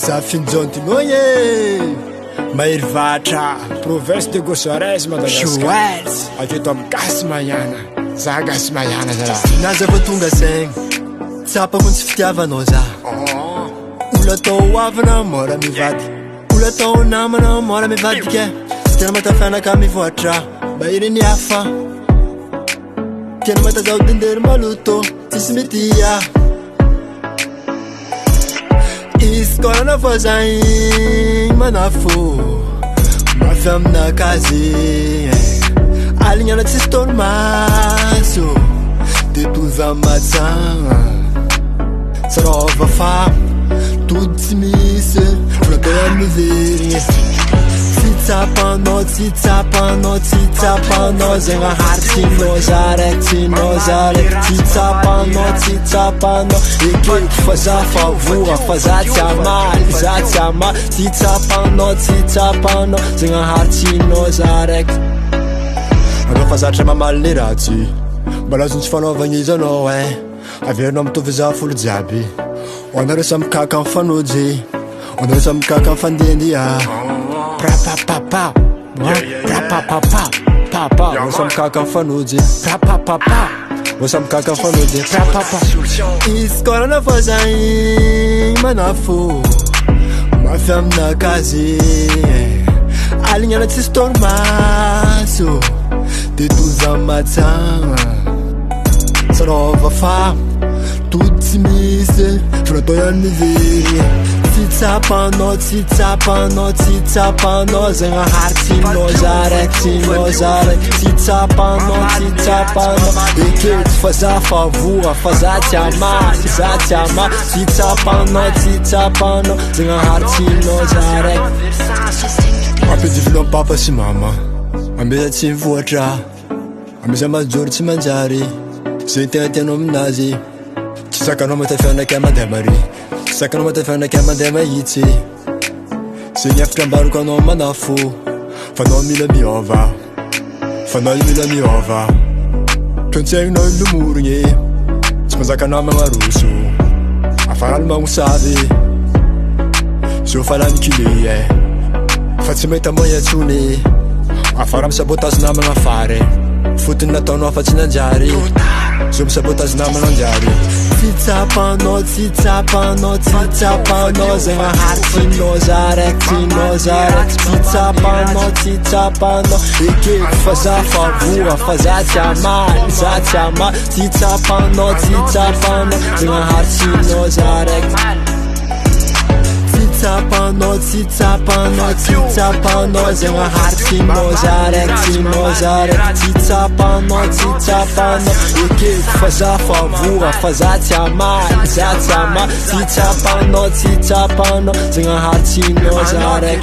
Zafinjontinogny Mahery Vatra, province de Gossuarez, Madagasikara. Aketo amy Gasimayana, za Gasimayana zala. Nazava tonga saigny, tsapako ny tsy fitiavanao za. Olo atao avana mora mivady, olo atao namana mora mivadika. Tsy tena matafianaka mivoatra, mahery ny hafa. Tena matazaho dendery maloto, tsisy mety ia. Izy koa na voisin manafo mafy aminakazy alignana tsisy tolomaso de toza matsagna sarova fa todo tsy misy natao miverigny tsitsapanao tsitsapanao tsitsapanao zegny hartsinao zarektinao zarek tsitsapanao tsitsapanao ekeky fa za fa voa fa za tsy amaly za tsy amaly tsitsapanao tsitsapanao zegny hartsinao zarek anao fa zatra mamaly le ratsy mbola azony tsy fanaovagna izy anao averinao mitovy za folo jiaby anareo samy kaka mifanojy anareo samy kaka mifandendia Prapapapa, prapapapa, papa. Wasam kaka mifanozy, prapapapa. Wasam kaka mifanozy, prapapa. Izy koa na voisin manafo mafy aminakazy alignana tsisy tolomaso de toza matsagna sarova fa todo tsy misy fa natao ihany mivery tsitsapanao tsitsapanao tsitsapanao zegny hartsinao zarektinao zarek tsitsapanao tsitsapanao ekeky fa za fa voa fa za tsy amaly za tsy amaly tsitsapanao tsitsapanao zegny hartsinao zarek ampedivinao papa sy mama ambeza tsy mivoatra ambeza majory tsy manjary zay tegna tianao aminazy tsy sakanao matafianakay mandeha mary sakanao matafianakay mandeha mahitsy zegny afaka ambarako anao manafo fa anao mila miova fa anao mila miova tontsegninao ilomorigny tsy manjaka anao magnaroso afaraly magnosavy zo fa lanikile fa tsy mahita moya tsony afara misabotazy namagna fary fotony nataonao fa tsy nanjary zo misabotazy namagna anjary tsitsapanao tsitsapanao tsitsapanao zegny hartsinao zarektinao zarek tsitsapanao tsitsapanao ekeky fa za fa voa fa za tsy amaly za tsy amaly tsitsapanao tsitsapanao zegny hartsinao zarek tsitsapanao tsitsapanao tsitsapanao zegny hartsinao zarektinao zarek tsitsapanao tsitsapanao ekeky fa za fa voa fa za tsy amaly za tsy amaly tsitsapanao tsitsapanao zegny hartsinao zarek.